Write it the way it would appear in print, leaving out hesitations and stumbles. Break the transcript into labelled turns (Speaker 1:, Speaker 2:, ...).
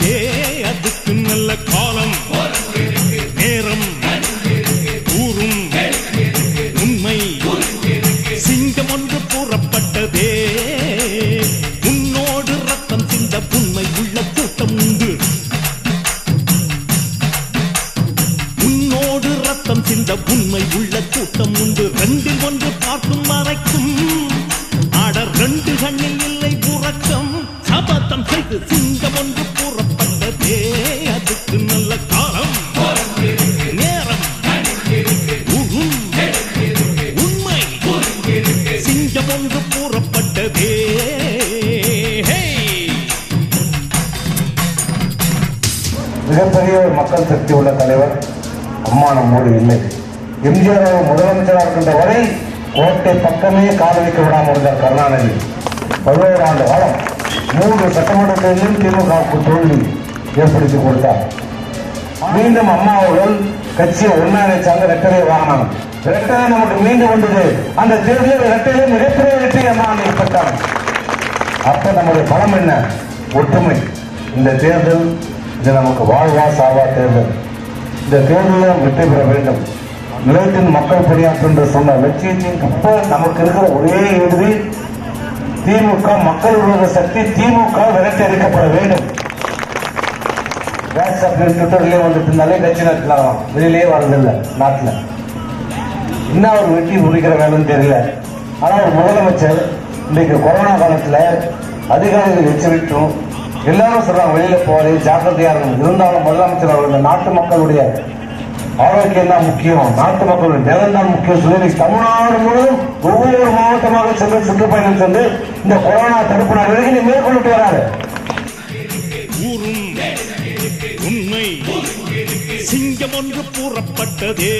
Speaker 1: புறப்பட்டதே அதுக்கு நல்ல காலம் நேரம் கூறும் உண்மை சிங்கம் ஒன்று புறப்பட்டதே உன்னோடு ரத்தம் சிந்த உண்மை உள்ள கூட்டம் உண்டு உன்னோடு ரத்தம் சிந்த உண்மை உள்ள கூட்டம் உண்டு ரெண்டில் ஒன்று பார்க்கும் வரைக்கும் ஆடர் ரெண்டு கண்ணில் இல்லை உறக்கம் சபதம் செய்து சிங்கம் ஒன்று புறப்பட்டதே அதுக்கு நல்ல காலம் நேரம் உண்மை சிங்கம் ஒன்று புறப்பட்டதே
Speaker 2: மிகப்பெரிய ஒரு மக்கள் சக்தி உள்ள தலைவர் அம்மா நம்மோடு இல்லை. எம்ஜிஆர் முதலமைச்சராக இருக்கின்ற வரை கோட்டை பக்கமே கால் வைக்க விடாமல் இருந்தார் கருணாநிதி. 11 ஆண்டு காலம் 3 சட்டமன்ற தேர்தலில் திமுகவுக்கு தோல்வி ஏற்படுத்தி கொடுத்தார். மீண்டும் அம்மா அவர்கள் கட்சியை ஒன்னா நினைச்சாங்க, ரெட்டலை வாங்கினாங்க. ரெட்டலை நமக்கு மீண்டும் வந்தது. அந்த தேர்தலில் ரெட்டையிலே மிகப்பெரிய வெற்றி அம்மா ஏற்பட்டாங்க. அப்ப நம்முடைய பலம் என்ன? ஒற்றுமை. இந்த தேர்தல் இது நமக்கு வாழ்வா சாவா தேர்தல். இந்த தேர்தலில் வெற்றி பெற வேண்டும். நிலையத்தின் மக்கள் பணியாற்று சொன்ன லட்சியத்தின் இப்ப நமக்கு இருக்கிற ஒரே எதிரி திமுக, மக்கள் விரோத சக்தி. திமுக விரட்டி அடிக்கப்பட வேண்டும். ட்விட்டர்லயே வந்துட்டு இருந்தாலே கட்சி நடத்தலாம், வெளியிலேயே வரதில்லை நாட்டில். என்ன ஒரு வெட்டி முடிக்கிற வேலைன்னு தெரியல. ஆனால் ஒரு முதலமைச்சர் இன்னைக்கு கொரோனா காலத்தில் அதிகாரிகள் எச்சரிட்டும் எல்லாரும் சொல்றாங்க வெளியில போறே ஜாக்கிரதையா இருக்கணும். இருந்தாலும் முதலமைச்சர் அவர்கள் இந்த நாட்டு மக்களுடைய ஆரோக்கியம் தான் முக்கியம், நாட்டு மக்களுடைய நலன் தான் முக்கியம் சொல்லி தமிழ்நாடு முழுவதும் ஒவ்வொரு மாவட்டமாக சென்று சுற்றுப்பயணம் சென்று இந்த கொரோனா தடுப்பு நடவடிக்கை மேற்கொண்டு வராரு.
Speaker 1: உண்மை சிங்கம் ஒன்று புறப்பட்டதே.